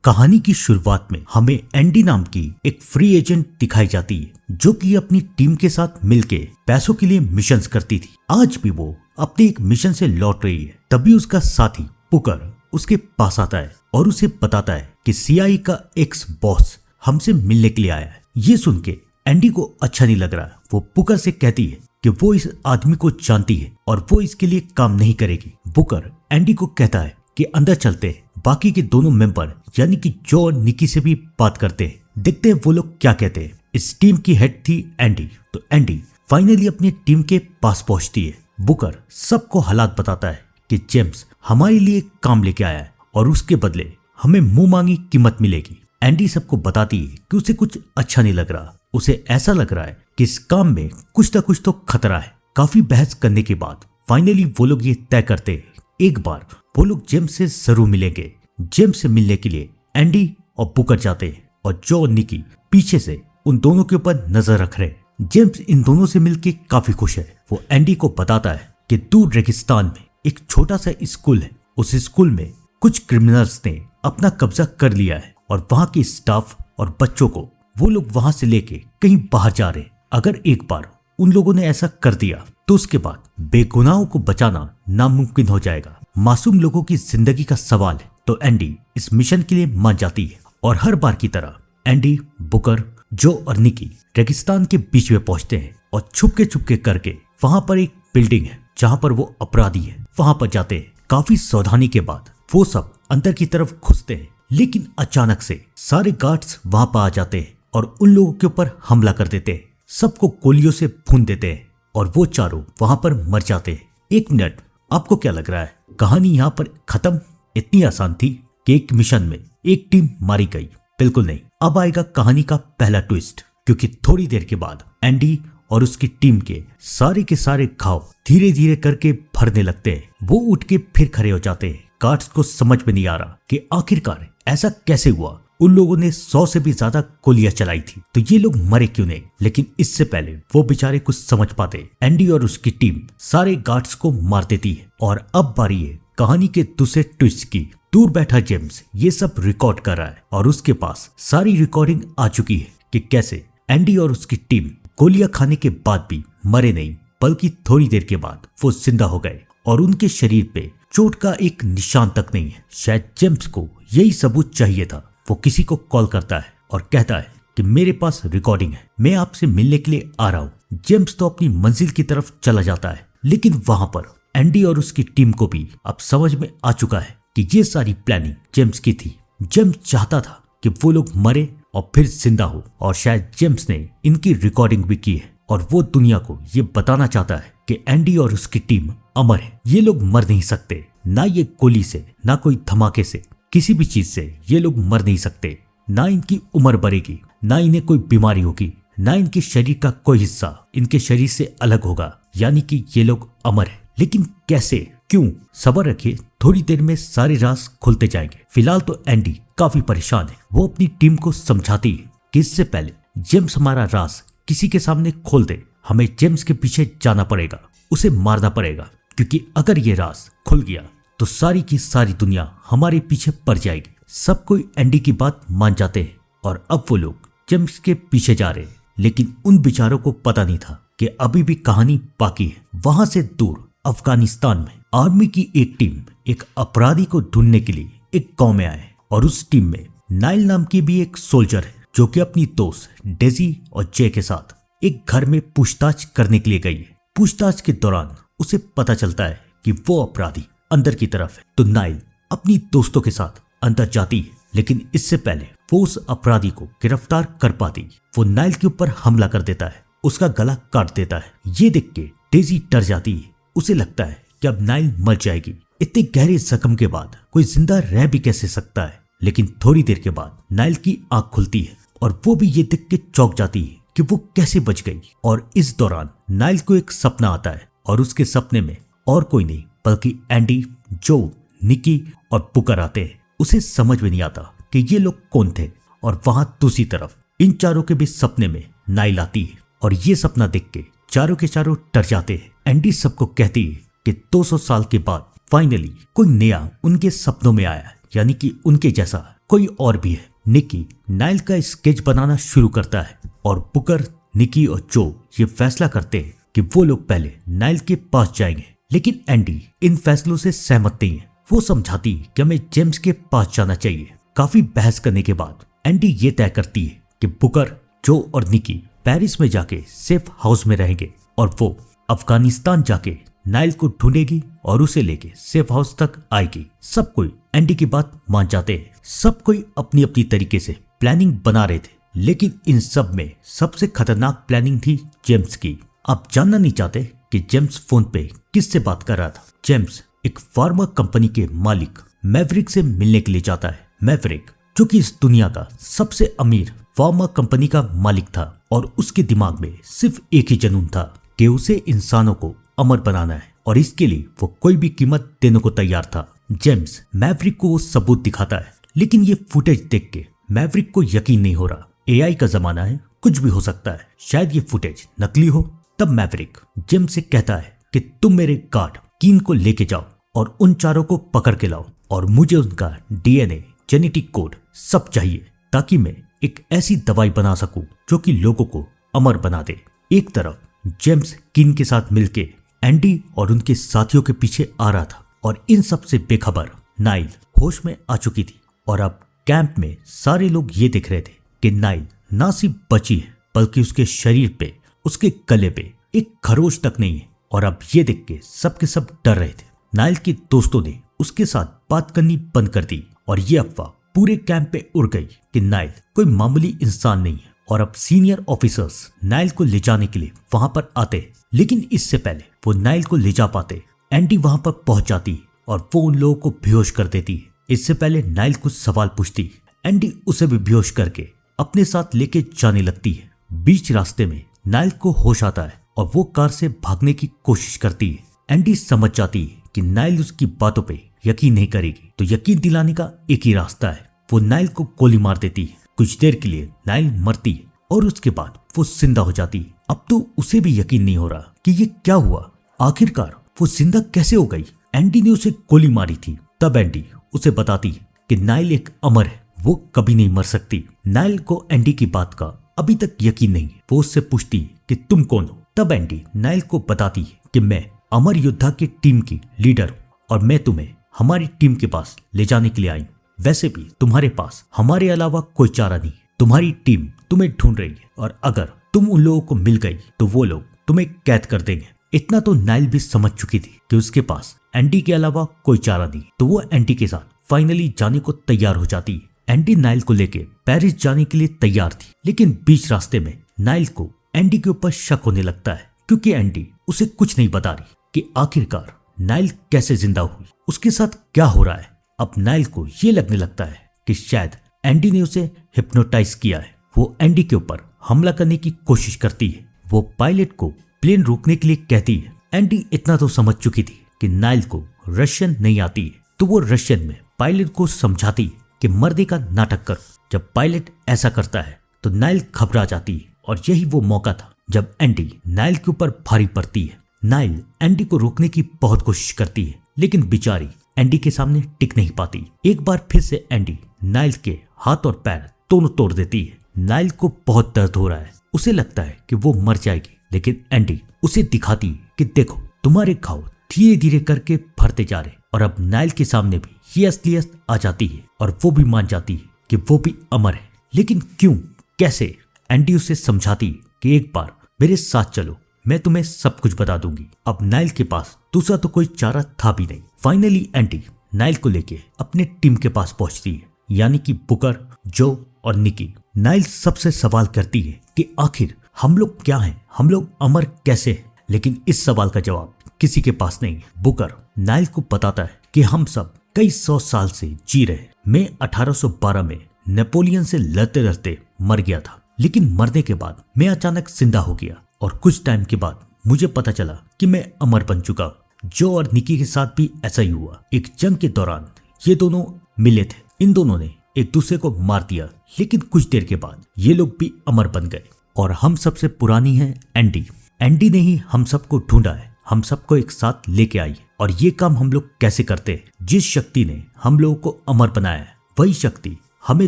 कहानी की शुरुआत में हमें एंडी नाम की एक फ्री एजेंट दिखाई जाती है जो कि अपनी टीम के साथ मिलके पैसों के लिए मिशंस करती थी। आज भी वो अपने एक मिशन से लौट रही है। तभी उसका साथी पुकर उसके पास आता है और उसे बताता है कि सीआईए का एक्स बॉस हमसे मिलने के लिए आया है। ये सुन के एंडी को अच्छा नहीं लग रहा। वो पुकर से कहती है कि वो इस आदमी को जानती है और वो इसके लिए काम नहीं करेगी। पुकर एंडी को कहता है कि अंदर चलते हैं, बाकी के दोनों मेंबर यानी कि जो और निकी से भी बात करते हैं, देखते हैं वो लोग क्या कहते हैं। इस टीम की हेड थी एंडी। तो एंडी फाइनली अपनी टीम के पास पहुंचती है। बुकर सबको हालात बताता है कि जेम्स हमारे लिए काम लेके आया है और उसके बदले हमें मुंह मांगी कीमत मिलेगी। एंडी सबको बताती है कि उसे कुछ अच्छा नहीं लग रहा। उसे ऐसा लग रहा है कि इस काम में कुछ ना कुछ तो खतरा है। काफी बहस करने के बाद फाइनली वो लोग ये तय करते हैं एक बार वो लोग जेम्स से जरूर मिलेंगे। जेम्स से मिलने के लिए एंडी और बुकर जाते हैं और जो और निकी पीछे से उन दोनों के ऊपर नजर रख रहे हैं। जेम्स इन दोनों से मिलके काफी खुश है। वो एंडी को बताता है कि दूर रेगिस्तान में एक छोटा सा स्कूल है। उस स्कूल में कुछ क्रिमिनल्स ने अपना कब्जा कर लिया है और वहां के स्टाफ और बच्चों को वो लोग वहां से लेके कहीं बाहर जा रहे हैं। अगर एक बार उन लोगों ने ऐसा कर दिया तो उसके बाद बेगुनाहों को बचाना नामुमकिन हो जाएगा। मासूम लोगों की जिंदगी का सवाल है। तो एंडी इस मिशन के लिए मान जाती है और हर बार की तरह एंडी, बुकर, जो और निकी रेगिस्तान के बीच में पहुंचते हैं और छुपके करके वहां पर एक बिल्डिंग है जहां पर वो अपराधी है, वहां पर जाते हैं। काफी सावधानी के बाद वो सब अंदर की तरफ घुसते हैं, लेकिन अचानक से सारे गार्ड्स वहां पर आ जाते हैं और उन लोगों के ऊपर हमला कर देते हैं। सबको गोलियों से भून देते हैं और वो चारों वहां पर मर जाते हैं। एक मिनट, आपको क्या लग रहा है कहानी यहाँ पर खत्म? इतनी आसान थी कि एक मिशन में एक टीम मारी गई? बिल्कुल नहीं। अब आएगा कहानी का पहला ट्विस्ट, क्योंकि थोड़ी देर के बाद एंडी और उसकी टीम के सारे घाव धीरे धीरे करके भरने लगते हैं। वो उठ के फिर खड़े हो जाते हैं। गार्ड्स को समझ में नहीं आ रहा कि आखिरकार ऐसा कैसे हुआ। उन लोगों ने 100 से भी ज्यादा गोलियां चलाई थी, तो ये लोग मरे क्यों नहीं? लेकिन इससे पहले वो बेचारे कुछ समझ पाते, एंडी और उसकी टीम सारे गार्ड्स को मार देती है। और अब बारी है कहानी के दूसरे ट्विस्ट की। दूर बैठा जेम्स ये सब रिकॉर्ड कर रहा है और उसके पास सारी रिकॉर्डिंग आ चुकी है कि कैसे एंडी और उसकी टीम गोलियां खाने के बाद भी मरे नहीं, बल्कि थोड़ी देर के बाद वो जिंदा हो गए और उनके शरीर पे चोट का एक निशान तक नहीं है। शायद जेम्स को यही सबूत चाहिए था। वो किसी को कॉल करता है और कहता है कि मेरे पास रिकॉर्डिंग है, मैं आपसे मिलने के लिए आ रहा हूँ। जेम्स तो अपनी मंजिल की तरफ चला जाता है, लेकिन वहां पर एंडी और उसकी टीम को भी अब समझ में आ चुका है कि ये सारी प्लानिंग जेम्स की थी। जेम्स चाहता था कि वो लोग मरे और फिर जिंदा हो, और शायद जेम्स ने इनकी रिकॉर्डिंग भी की है और वो दुनिया को ये बताना चाहता है कि एंडी और उसकी टीम अमर है। ये लोग मर नहीं सकते, ना ये गोली से, ना कोई धमाके से, किसी भी चीज से ये लोग मर नहीं सकते। ना इनकी उम्र बढ़ेगी, ना इन्हें कोई बीमारी होगी, ना इनके शरीर का कोई हिस्सा इनके शरीर से अलग होगा, यानी कि ये लोग अमर है। लेकिन कैसे, क्यों? सब्र रखिए, थोड़ी देर में सारे राज खुलते जाएंगे। फिलहाल तो एंडी काफी परेशान है। वो अपनी टीम को समझाती है कि इससे पहले जेम्स हमारा राज किसी के सामने खोल दे, हमें जेम्स के पीछे जाना पड़ेगा, उसे मारना पड़ेगा, क्योंकि अगर ये राज खुल गया तो सारी की सारी दुनिया हमारे पीछे पड़ जाएगी। सब कोई एंडी की बात मान जाते हैं और अब वो लोग जेम्स के पीछे जा रहे हैं। लेकिन उन बेचारों को पता नहीं था कि अभी भी कहानी बाकी है। वहां से दूर अफगानिस्तान में आर्मी की एक टीम एक अपराधी को ढूंढने के लिए एक गांव में आए और उस टीम में नाइल नाम की भी एक सोल्जर है जो कि अपनी दोस्त डेजी और जे के साथ एक घर में पूछताछ करने के लिए गई है। पूछताछ के दौरान उसे पता चलता है कि वो अपराधी अंदर की तरफ है। तो नाइल अपनी दोस्तों के साथ अंदर जाती है, लेकिन इससे पहले वो उस अपराधी को गिरफ्तार कर पाती, वो नाइल के ऊपर हमला कर देता है, उसका गला काट देता है। ये देख के डेजी डर जाती है। उसे लगता है कि अब नाइल मर जाएगी। इतने गहरे जख्म के बाद कोई जिंदा रह भी कैसे सकता है? लेकिन थोड़ी देर के बाद नाइल की आंख खुलती है और वो भी ये देख के चौंक जाती है कि वो कैसे बच गई। और इस दौरान नाइल को एक सपना आता है और उसके सपने में और कोई नहीं बल्कि एंडी, जो, निकी और पुकर आते हैं। उसे समझ में नहीं आता कि ये लोग कौन थे। और वहां दूसरी तरफ इन चारों के भी सपने में नाइल आती है और ये सपना देख के चारों के चारों डर जाते हैं। एंडी सबको कहती है कि 200 साल के बाद फाइनली कोई नया उनके सपनों में आया, यानी कि उनके जैसा कोई और भी है। निकी नाइल का स्केच बनाना शुरू करता है और बुकर, निकी और जो ये फैसला करते हैं कि वो लोग पहले नाइल के पास जाएंगे। लेकिन एंडी इन फैसलों से सहमत नहीं है। वो समझाती है कि हमें जेम्स के पास जाना चाहिए। काफी बहस करने के बाद एंडी ये तय करती है कि बुकर, जो और निकी पेरिस में जाके सेफ हाउस में रहेंगे और वो अफगानिस्तान जाके नाइल को ढूंढेगी और उसे लेके सेफ हाउस तक आएगी। सब कोई एंडी की बात मान जाते हैं। सब कोई अपनी अपनी तरीके से प्लानिंग बना रहे थे, लेकिन इन सब में सबसे खतरनाक प्लानिंग थी जेम्स की। आप जानना नहीं चाहते कि जेम्स फोन पे किससे बात कर रहा था? जेम्स एक फार्मा कंपनी के मालिक मैवरिक से मिलने के लिए जाता है। मैवरिक, जो कि इस दुनिया का सबसे अमीर फार्मा कंपनी का मालिक था और उसके दिमाग में सिर्फ एक ही जुनून था कि उसे इंसानों को अमर बनाना है और इसके लिए वो कोई भी कीमत देने को तैयार था। जेम्स मैवरिक को वो सबूत दिखाता है, लेकिन ये फुटेज देख के मैवरिक को यकीन नहीं हो रहा। एआई का जमाना है, कुछ भी हो सकता है, शायद ये फुटेज नकली हो। तब मैवरिक जेम्स से कहता है कि तुम मेरे गार्ड कीन को लेके जाओ और उन चारों को पकड़ के लाओ और मुझे उनका डीएनए, जेनेटिक कोड सब चाहिए ताकि मैं एक ऐसी दवाई बना सकूं जो कि लोगों को अमर बना दे। एक तरफ जेम्स कीन के साथ मिलके एंडी और उनके साथियों के पीछे आ रहा था और इन सब से बेखबर नाइल होश में आ चुकी थी और अब कैंप में सारे लोग ये देख रहे थे कि नाइल ना सिर्फ बची है बल्कि उसके शरीर पे, उसके गले पे एक खरोच तक नहीं है। और अब ये देख के सबके सब डर रहे थे। नाइल के दोस्तों ने उसके साथ बात करनी बंद कर दी और ये अफवाह पूरे कैंप पे उड़ गई कि नाइल कोई मामूली इंसान नहीं है। और अब सीनियर ऑफिसर्स नाइल को ले जाने के लिए वहां पर आते, लेकिन इससे पहले वो नाइल को ले जा पाते एंडी वहां पर पहुंच जाती और वो उन लोगों को बेहोश कर देती। इससे पहले नाइल कुछ सवाल पूछती, एंडी उसे भी बेहोश करके अपने साथ लेके जाने लगती है। बीच रास्ते में नाइल को होश आता है और वो कार से भागने की कोशिश करती है। एंडी समझ जाती है कि नाइल उसकी बातों पे यकीन नहीं करेगी, तो यकीन दिलाने का एक ही रास्ता है, वो नाइल को गोली मार देती है। कुछ देर के लिए नाइल मरती है और उसके बाद वो जिंदा हो जाती है। अब तो उसे भी यकीन नहीं हो रहा कि ये क्या हुआ, आखिरकार वो जिंदा कैसे हो गई। एंडी ने उसे गोली मारी थी। तब एंडी उसे बताती है कि नाइल एक अमर है, वो कभी नहीं मर सकती। नाइल को एंडी की बात का अभी तक यकीन नहीं है। वो उससे पूछती है कि तुम कौन हो। तब एंडी नाइल को बताती है कि मैं अमर योद्धा की टीम की लीडर हूँ और मैं तुम्हें हमारी टीम के पास ले जाने के लिए आई हूँ। वैसे भी तुम्हारे पास हमारे अलावा कोई चारा नहीं। तुम्हारी टीम तुम्हें ढूंढ रही है और अगर तुम उन लोगों को मिल गई तो वो लोग तुम्हें कैद कर देंगे। इतना तो नाइल भी समझ चुकी थी कि उसके पास एंडी के अलावा कोई चारा नहीं, तो वो एंडी के साथ फाइनली जाने को तैयार हो जाती है। एंडी नाइल को लेके पेरिस जाने के लिए तैयार थी, लेकिन बीच रास्ते में नाइल को एंडी के ऊपर शक होने लगता है क्योंकि एंडी उसे कुछ नहीं बता रही कि आखिरकार नाइल कैसे जिंदा हुई, उसके साथ क्या हो रहा है। अब नाइल को ये लगने लगता है कि शायद एंडी ने उसे हिप्नोटाइज किया है। वो एंडी के ऊपर हमला करने की कोशिश करती है। वो पायलट को प्लेन रोकने के लिए कहती है। एंडी इतना तो समझ चुकी थी कि नाइल को रशियन नहीं आती है, तो वो रशियन में पायलट को समझाती है कि मर्दे का नाटक करो। जब पायलट ऐसा करता है तो नाइल घबरा जाती है और यही वो मौका था जब एंडी नाइल के ऊपर भारी पड़ती है। नाइल एंडी को रोकने की बहुत कोशिश करती है, लेकिन बेचारी एंडी के सामने टिक नहीं पाती। एक बार फिर से एंडी नाइल के हाथ और पैर दोनों तोड़ देती है। नाइल को बहुत दर्द हो रहा है, उसे लगता है कि वो मर जाएगी, लेकिन एंडी उसे दिखाती है कि देखो तुम्हारे घाव धीरे धीरे करके भरते जा रहे। और अब नाइल के सामने भी ये असलियत आ जाती है और वो भी मान जाती है कि वो भी अमर है। लेकिन क्यों, कैसे? एंडी उसे समझाती है कि एक बार मेरे साथ चलो, मैं तुम्हें सब कुछ बता दूंगी। अब नाइल के पास दूसरा तो कोई चारा था भी नहीं। फाइनली एंडी नाइल को लेके अपने टीम के पास पहुंचती है, यानी कि बुकर, जो और निकी। नाइल सबसे सवाल करती है कि आखिर हम लोग क्या हैं, हम लोग अमर कैसे हैं? लेकिन इस सवाल का जवाब किसी के पास नहीं है। बुकर नाइल को बताता है कि हम सब कई 100 साल से जी रहे। मैं 1812 में नेपोलियन से लड़ते लड़ते मर गया था, लेकिन मरने के बाद मैं अचानक जिंदा हो गया और कुछ टाइम के बाद मुझे पता चला कि मैं अमर बन चुका। जो और निकी के साथ भी ऐसा ही हुआ। एक जंग के दौरान ये दोनों मिले थे, इन दोनों ने एक दूसरे को मार दिया, लेकिन कुछ देर के बाद ये लोग भी अमर बन गए। और हम सबसे पुरानी है एंडी। एंडी ने ही हम सबको ढूंढा है, हम सबको एक साथ लेके आई। और ये काम हम लोग कैसे करते हैं? जिस शक्ति ने हम लोगों को अमर बनाया है, वही शक्ति हमें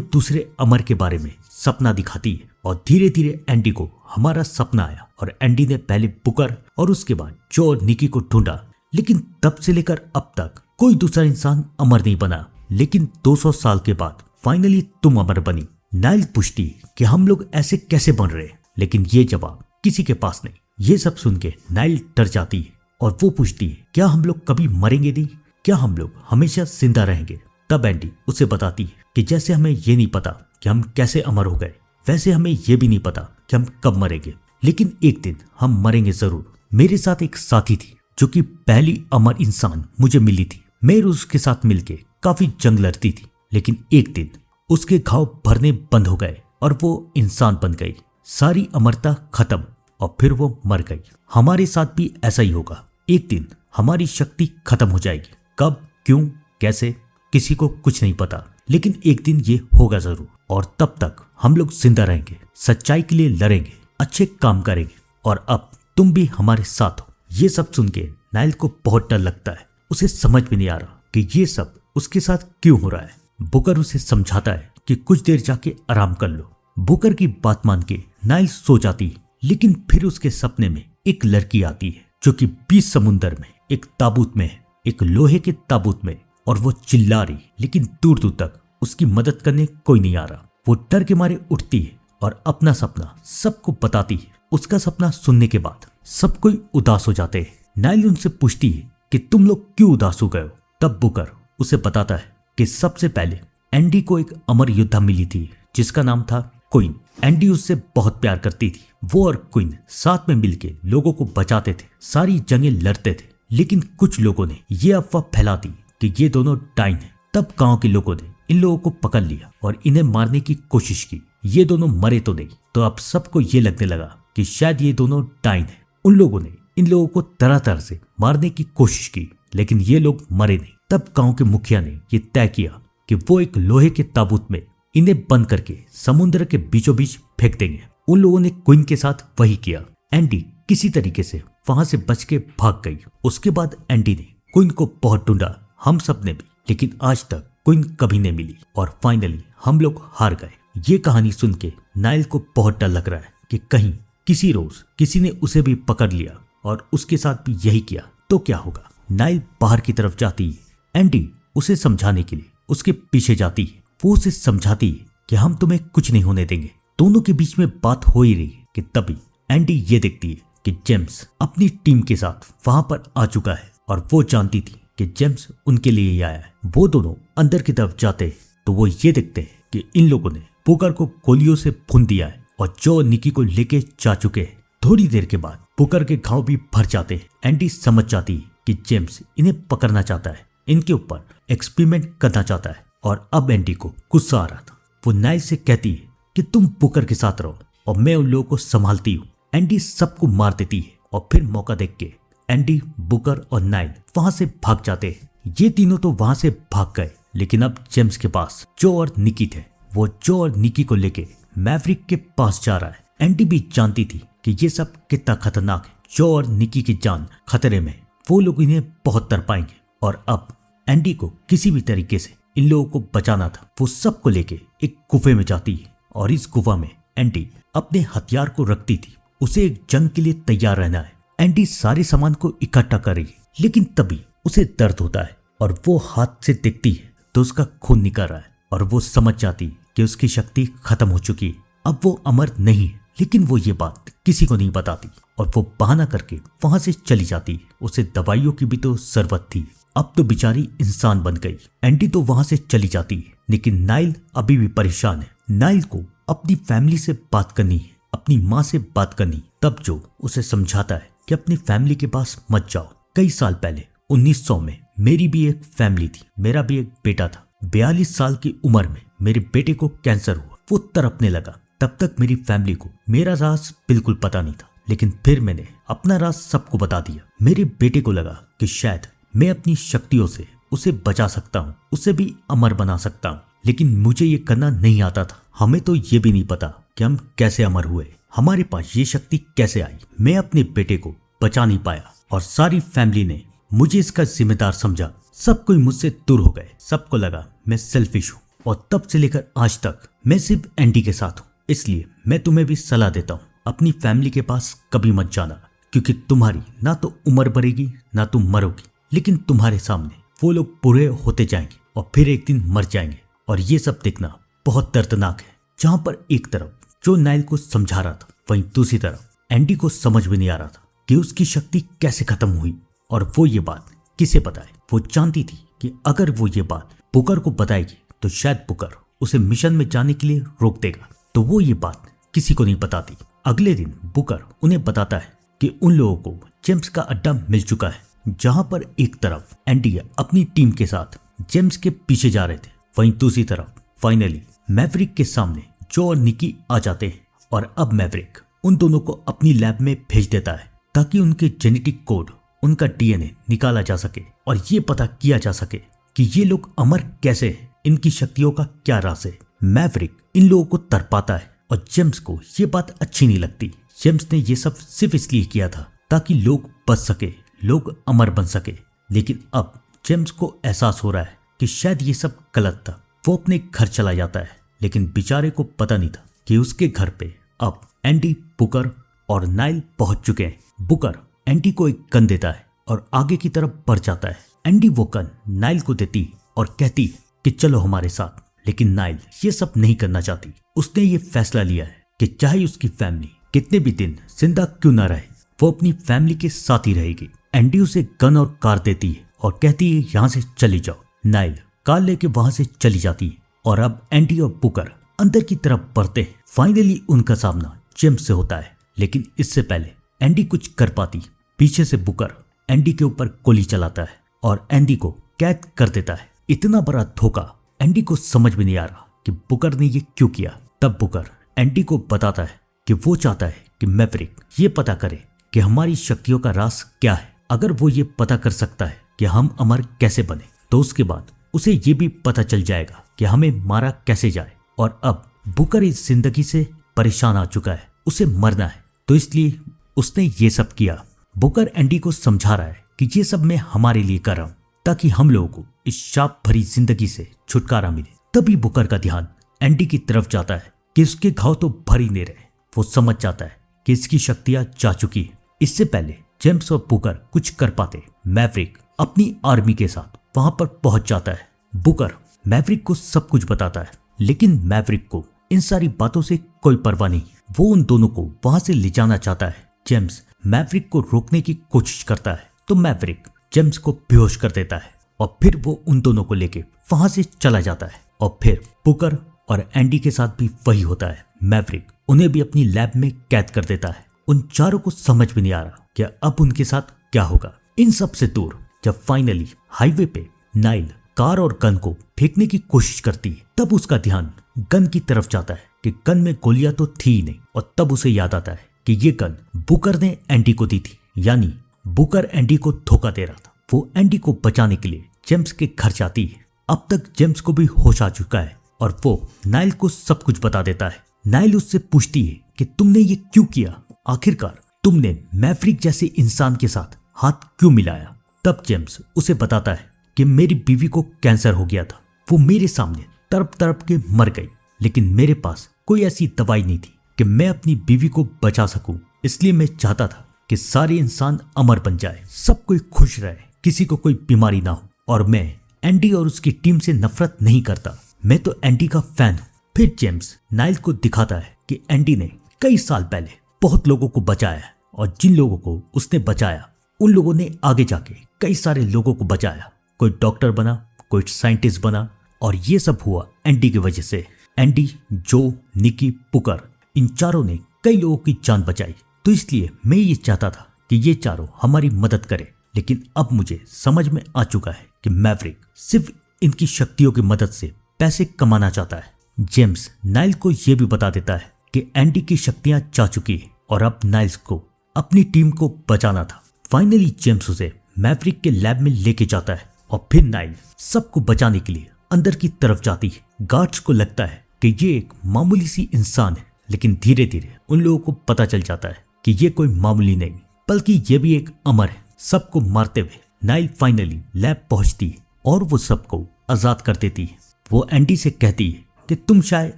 दूसरे अमर के बारे में सपना दिखाती है और धीरे धीरे एंडी को हमारा सपना आया और एंडी ने पहले बुकर और उसके बाद जो और निकी को ढूंढा, लेकिन तब से लेकर अब तक कोई दूसरा इंसान अमर नहीं बना। लेकिन 200 साल के बाद फाइनली तुम अमर बनी। नाइल पूछती कि हम लोग ऐसे कैसे बन रहे, लेकिन ये जवाब किसी के पास नहीं। ये सब सुन के नाइल डर जाती है और वो पूछती है क्या हम लोग कभी मरेंगे नहीं, क्या हम लोग हमेशा जिंदा रहेंगे। तब एंडी उसे बताती है कि जैसे हमें ये नहीं पता कि हम कैसे अमर हो गए, वैसे हमें ये भी नहीं पता कि हम कब मरेंगे, लेकिन एक दिन हम मरेंगे जरूर। मेरे साथ एक साथी थी जो कि पहली अमर इंसान मुझे मिली थी। मैं उसके साथ मिलके काफी जंग लड़ती थी, लेकिन एक दिन उसके घाव भरने बंद हो गए और वो इंसान बन गई। सारी अमरता खत्म और फिर वो मर गई। हमारे साथ भी ऐसा ही होगा। एक दिन हमारी शक्ति खत्म हो जाएगी। कब, क्यों, कैसे, किसी को कुछ नहीं पता, लेकिन एक दिन ये होगा जरूर। और तब तक हम लोग जिंदा रहेंगे, सच्चाई के लिए लड़ेंगे, अच्छे काम करेंगे। और अब तुम भी हमारे साथ हो। ये सब सुन के नाइल को बहुत डर लगता है। उसे समझ में नहीं आ रहा कि ये सब उसके साथ क्यों हो रहा है। बुकर उसे समझाता है कि कुछ देर जाके आराम कर लो। बुकर की बात मान के नाइल सो जाती है, लेकिन फिर उसके सपने में एक लड़की आती है जो कि 20 समुंदर में एक ताबूत में है, एक लोहे के ताबूत में। और वो चिल्ला रही, लेकिन दूर दूर तक उसकी मदद करने कोई नहीं आ रहा। वो डर के मारे उठती है और अपना सपना सबको बताती है। उसका सपना सुनने के बाद सब कोई उदास हो जाते हैं। नाइल उनसे पूछती है कि तुम लोग क्यों उदास हो गए हो। तब बुकर उसे बताता है कि सबसे पहले एंडी को एक अमर योद्धा मिली थी जिसका नाम था क्वीन। एंडी उससे बहुत प्यार करती थी। वो और क्वीन साथ में मिलके लोगों को बचाते थे, सारी जंगें लड़ते थे। लेकिन कुछ लोगों ने ये अफवाह फैला दी कि ये दोनों डाइन हैं। तब गांव के लोगों ने इन लोगों को पकड़ लिया और इन्हें मारने की कोशिश की। ये दोनों मरे तो नहीं, तो अब सबको ये लगने लगा कि शायद ये दोनों डाइन हैं। उन लोगों ने इन लोगों को तरह तरह से मारने की कोशिश की, लेकिन ये लोग मरे नहीं। तब गांव के मुखिया ने ये तय किया कि वो एक लोहे के ताबूत में इन्हें बंद करके समुद्र के बीचों बीच फेंक देंगे। उन लोगों ने क्वीन के साथ वही किया। एंडी किसी तरीके से वहां से बच के भाग गई। उसके बाद एंडी ने क्वीन को बहुत ढूंढा, हम सब ने भी, लेकिन आज तक क्वीन कभी नहीं मिली और फाइनली हम लोग हार गए। ये कहानी सुन के नाइल को बहुत डर लग रहा है कि कहीं किसी रोज किसी ने उसे भी पकड़ लिया और उसके साथ भी यही किया तो क्या होगा। नाइल बाहर की तरफ जाती है। एंडी उसे समझाने के लिए उसके पीछे जाती है। वो उसे समझाती है कि हम तुम्हें कुछ नहीं होने देंगे। दोनों के बीच में बात हो ही रही है कि तभी एंडी ये देखती है कि जेम्स अपनी टीम के साथ वहां पर आ चुका है और वो जानती थी कि जेम्स उनके लिए ही आया है। वो दोनों अंदर की तरफ जाते हैं तो वो ये देखते हैं कि इन लोगों ने बुकर को गोलियों से भून दिया है और जो निकी को लेके जा चुके हैं। थोड़ी देर के बाद बुकर के घाव भी भर जाते हैं। एंडी समझ जाती है कि जेम्स इन्हें पकड़ना चाहता है, इनके ऊपर एक्सपेरिमेंट करना चाहता है। और अब एंडी को गुस्सा आ रहा था। वो नाइल से कहती है कि तुम बुकर के साथ रहो और मैं उन लोगों को संभालती हूँ। एंडी सबको मार देती है और फिर मौका देख के एंडी, बुकर और नाइल वहां से भाग जाते हैं। ये तीनों तो वहां से भाग गए, लेकिन अब जेम्स के पास जो और निकी थे। वो जो और निकी को लेके मैवरिक के पास जा रहा है। एंडी भी जानती थी कि ये सब कितना खतरनाक है। जो और निकी की जान खतरे में, वो लोग इन्हें बहुत तरपाएंगे। और अब एंडी को किसी भी तरीके से इन लोगों को बचाना था। वो सबको लेके एक गुफे में जाती है और इस गुफा में एंडी अपने हथियार को रखती थी। उसे एक जंग के लिए तैयार रहना है। एंडी सारे सामान को इकट्ठा करेगी, लेकिन तभी उसे दर्द होता है और वो हाथ से देखती है तो उसका खून निकल रहा है और वो समझ जाती है कि उसकी शक्ति खत्म हो चुकी है। अब वो अमर नहीं है, लेकिन वो ये बात किसी को नहीं बताती और वो बहाना करके वहां से चली जाती है। उसे दवाइयों की भी तो जरूरत थी। अब तो बेचारी इंसान बन गई। एंडी तो वहां से चली जाती है, लेकिन नाइल अभी भी परेशान है। नाइल को अपनी फैमिली से बात करनी है, अपनी माँ से बात करनी। तब जो उसे समझाता है कि अपनी फैमिली के पास मत जाओ। कई साल पहले 1900 में मेरी भी एक फैमिली थी, मेरा भी एक बेटा था। 42 साल की उम्र में मेरे बेटे को कैंसर हुआ। वो तड़पने लगा। तब तक मेरी फैमिली को मेरा राज बिल्कुल पता नहीं था, लेकिन फिर मैंने अपना राज सबको बता दिया। मेरे बेटे को लगा कि शायद मैं अपनी शक्तियों से उसे बचा सकता हूँ, उसे भी अमर बना सकता हूँ, लेकिन मुझे ये करना नहीं आता था। हमें तो ये भी नहीं पता कि हम कैसे अमर हुए, हमारे पास ये शक्ति कैसे आई। मैं अपने बेटे को बचा नहीं पाया और सारी फैमिली ने मुझे इसका जिम्मेदार समझा। सब कोई मुझसे दूर हो गए। सबको लगा मैं सेल्फिश हूँ। और तब से लेकर आज तक मैं सिर्फ एंडी के साथ हूँ। इसलिए मैं तुम्हें भी सलाह देता हूँ, अपनी फैमिली के पास कभी मत जाना, क्योंकि तुम्हारी ना तो उम्र बढ़ेगी ना तुम मरोगी, लेकिन तुम्हारे सामने वो लोग बुरे होते जाएंगे और फिर एक दिन मर जाएंगे। और ये सब देखना बहुत दर्दनाक है। जहाँ पर एक तरफ जो नाइल को समझा रहा था, वहीं दूसरी तरफ एंडी को समझ में नहीं आ रहा था कि उसकी शक्ति कैसे खत्म हुई और वो ये बात किसे बताए। वो जानती थी कि अगर वो ये बात बुकर को बताएगी तो शायद बुकर उसे मिशन में जाने के लिए रोक देगा, तो वो ये बात किसी को नहीं बताती। अगले दिन बुकर उन्हें बताता है कि उन लोगों को जेम्स का अड्डा मिल चुका है। जहां पर एक तरफ एंडी अपनी टीम के साथ जेम्स के पीछे जा रहे थे, वहीं दूसरी तरफ फाइनली मैवरिक के सामने जो और निकी आ जाते हैं। और अब मैवरिक उन दोनों को अपनी लैब में भेज देता है ताकि उनके जेनेटिक कोड, उनका डीएनए निकाला जा सके और ये पता किया जा सके कि ये लोग अमर कैसे हैं, इनकी शक्तियों का क्या राज है। मैवरिक इन लोगों को तरपाता है और जेम्स को ये बात अच्छी नहीं लगती। जेम्स ने ये सब सिर्फ इसलिए किया था ताकि लोग बच सके, लोग अमर बन सके। लेकिन अब जेम्स को एहसास हो रहा है कि शायद ये सब गलत था। वो अपने घर चला जाता है, लेकिन बेचारे को पता नहीं था कि उसके घर पे अब एंडी, बुकर और नाइल पहुंच चुके हैं। बुकर एंडी को एक गन देता है और आगे की तरफ बढ़ जाता है। एंडी वो गन नाइल को देती और कहती कि चलो हमारे साथ, लेकिन नाइल ये सब नहीं करना चाहती। उसने ये फैसला लिया है कि चाहे उसकी फैमिली कितने भी दिन जिंदा क्यों ना रहे, वो अपनी फैमिली के साथ ही रहेगी। एंडी उसे गन और कार देती है और कहती है यहाँ से चली जाओ। नाइल कार लेके वहां से चली जाती है और अब एंडी और बुकर अंदर की तरफ बढ़ते हैं। फाइनली उनका सामना जेम्स से होता है, लेकिन इससे पहले एंडी कुछ कर पाती, पीछे से बुकर एंडी के ऊपर गोली चलाता है और एंडी को कैद कर देता है। इतना बड़ा धोखा एंडी को समझ में नहीं आ रहा कि बुकर ने ये क्यों किया। तब बुकर एंडी को बताता है कि वो चाहता है कि मैवरिक ये पता करे कि हमारी शक्तियों का राज क्या है। अगर वो ये पता कर सकता है कि हम अमर कैसे बने, तो उसके बाद उसे ये भी पता चल जाएगा कि हमें मारा कैसे जाए। और अब बुकर इस जिंदगी से परेशान आ चुका है, उसे मरना है, तो इसलिए उसने ये सब किया। बुकर एंडी को समझा रहा है कि ये सब मैं हमारे लिए कर रहा हूं ताकि हम लोगों को इस शाप भरी जिंदगी से छुटकारा मिले। तभी बुकर का ध्यान एंडी की तरफ जाता है कि उसके घाव तो भर ही नहीं रहे। वो समझ जाता है कि इसकी शक्तियां जा चुकी है। इससे पहले जेम्स और बुकर कुछ कर पाते, मैवरिक अपनी आर्मी के साथ वहां पर पहुंच जाता है। बुकर मैवरिक को सब कुछ बताता है, लेकिन मैवरिक को इन सारी बातों से कोई परवाह नहीं। वो उन दोनों को वहां से ले जाना चाहता है। जेम्स मैवरिक को रोकने की कोशिश करता है, तो मैवरिक जेम्स को बेहोश कर देता है और फिर वो उन दोनों को लेके वहां से चला जाता है। और फिर बुकर और एंडी के साथ भी वही होता है। मैवरिक उन्हें भी अपनी लैब में कैद कर देता है। उन चारों को समझ में नहीं आ रहा कि अब उनके साथ क्या होगा। इन सब से दूर जब फाइनली हाईवे पे नाइल कार और गन को फेंकने की कोशिश करती है, तब उसका ध्यान गन की तरफ जाता है कि गन में गोलियां तो थी ही नहीं। और तब उसे याद आता है कि ये गन बुकर ने एंडी को दी थी, यानी बुकर एंडी को धोखा दे रहा था। वो एंडी को बचाने के लिए जेम्स के घर जाती है। अब तक जेम्स को भी होश आ चुका है और वो नाइल को सब कुछ बता देता है। नाइल उससे पूछती है कि तुमने ये क्यों किया, आखिरकार तुमने मैवरिक जैसे इंसान के साथ हाथ क्यों मिलाया। तब जेम्स उसे बताता है कि मेरी बीवी को कैंसर हो गया था, वो मेरे सामने तड़प तड़प के मर गई, लेकिन मेरे पास कोई ऐसी दवाई नहीं थी कि मैं अपनी बीवी को बचा सकूं। इसलिए मैं चाहता था कि सारे इंसान अमर बन जाए, सब कोई खुश रहे, किसी को कोई बीमारी ना हो। और मैं एंडी और उसकी टीम से नफरत नहीं करता, मैं तो एंडी का फैन हूँ। फिर जेम्स नाइल को दिखाता है कि एंडी ने कई साल पहले बहुत लोगों को बचाया है और जिन लोगों को उसने बचाया उन लोगों ने आगे जाके कई सारे लोगों को बचाया। कोई डॉक्टर बना, कोई साइंटिस्ट बना, और ये सब हुआ एंडी की वजह से। एंडी, जो, निकी, बुकर, इन चारों ने कई लोगों की जान बचाई। तो इसलिए मैं ये चाहता था कि ये चारों हमारी मदद करें। लेकिन अब मुझे समझ में आ चुका है कि मैवरिक सिर्फ इनकी शक्तियों की मदद से पैसे कमाना चाहता है। जेम्स नाइल को यह भी बता देता है कि एंडी की शक्तियां जा चुकी है और अब नाइल्स को अपनी टीम को बचाना था। फाइनली जेम्स उसे मैवरिक के लैब में लेके जाता है और फिर नाइल सबको बचाने के लिए अंदर की तरफ जाती है। गार्ड्स को लगता है कि ये एक मामूली सी इंसान है, लेकिन धीरे धीरे उन लोगों को पता चल जाता है कि ये कोई मामूली नहीं बल्कि ये भी एक अमर है। सबको मारते हुए नाइल फाइनली लैब पहुंचती है और वो सबको आजाद कर देती है। वो एंडी से कहती है कि तुम शायद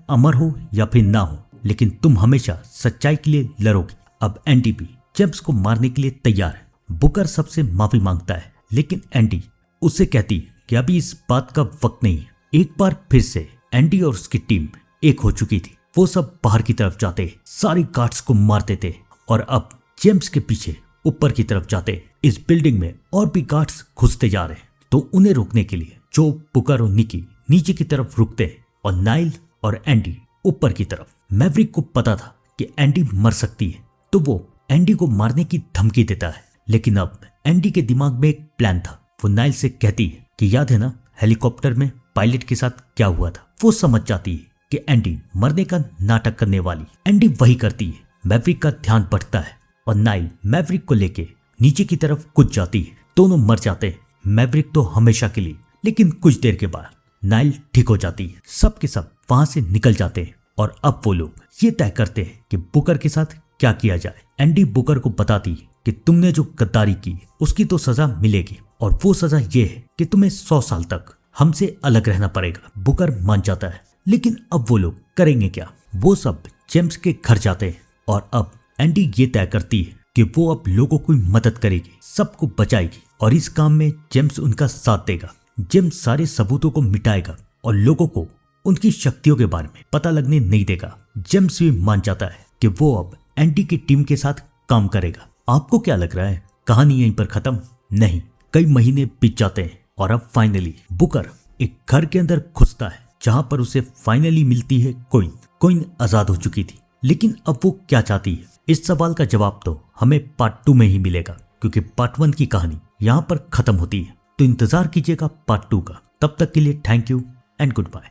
अमर हो या फिर ना हो, लेकिन तुम हमेशा सच्चाई के लिए लड़ोगे। अब एंडी भी जेम्स को मारने के लिए तैयार है। बुकर सबसे माफी मांगता है, लेकिन एंडी उससे कहती है कि अभी इस बात का वक्त नहीं है। एक बार फिर से एंडी और उसकी टीम एक हो चुकी थी। वो सब बाहर की तरफ जाते, सारी गार्ड्स को मारते थे और अब जेम्स के पीछे ऊपर की तरफ जाते। इस बिल्डिंग में और भी गार्ड्स घुसते जा रहे हैं, तो उन्हें रोकने के लिए जो, बुकर और निकी नीचे की तरफ रुकते और नाइल और एंडी ऊपर की तरफ। मैवरिक को पता था कि एंडी मर सकती है, तो वो एंडी को मारने की धमकी देता है। लेकिन अब एंडी के दिमाग में एक प्लान था। वो नाइल से कहती है कि याद है ना हेलीकॉप्टर में पायलट के साथ क्या हुआ था। वो समझ जाती है कि एंडी मरने का नाटक करने वाली। एंडी वही करती है। मैवरिक का ध्यान बढ़ता है और नाइल मैवरिक को लेके नीचे की तरफ कूद जाती है। दोनों मर जाते हैं, मैवरिक तो हमेशा के लिए। लेकिन कुछ देर के बाद नाइल ठीक हो जाती है। सब के सब वहां से निकल जाते हैं और अब वो लोग ये तय करते हैं कि बुकर के साथ क्या किया जाए। एंडी बुकर को बताती है कि तुमने जो गद्दारी की उसकी तो सजा मिलेगी, और वो सजा ये है कि तुम्हें 100 साल तक हमसे अलग रहना पड़ेगा। बुकर मान जाता है, लेकिन अब वो लोग करेंगे क्या। वो सब जेम्स के घर जाते हैं और अब एंडी ये तय करती है कि वो अब लोगों की मदद करेगी, सबको बचाएगी, और इस काम में जेम्स उनका साथ देगा। जेम्स सारे सबूतों को मिटाएगा और लोगों को उनकी शक्तियों के बारे में पता लगने नहीं देगा। जेम्स भी मान जाता है कि वो अब एंडी की टीम के साथ काम करेगा। आपको क्या लग रहा है कहानी यहीं पर खत्म? नहीं, कई महीने बीत जाते हैं और अब फाइनली बुकर एक घर के अंदर घुसता है, जहां पर उसे फाइनली मिलती है कोइन। कोइन आजाद हो चुकी थी, लेकिन अब वो क्या चाहती है, इस सवाल का जवाब तो हमें पार्ट 2 में ही मिलेगा, क्योंकि पार्ट 1 की कहानी यहाँ पर खत्म होती है। तो इंतजार कीजिएगा पार्ट 2 का। तब तक के लिए thank you and good bye.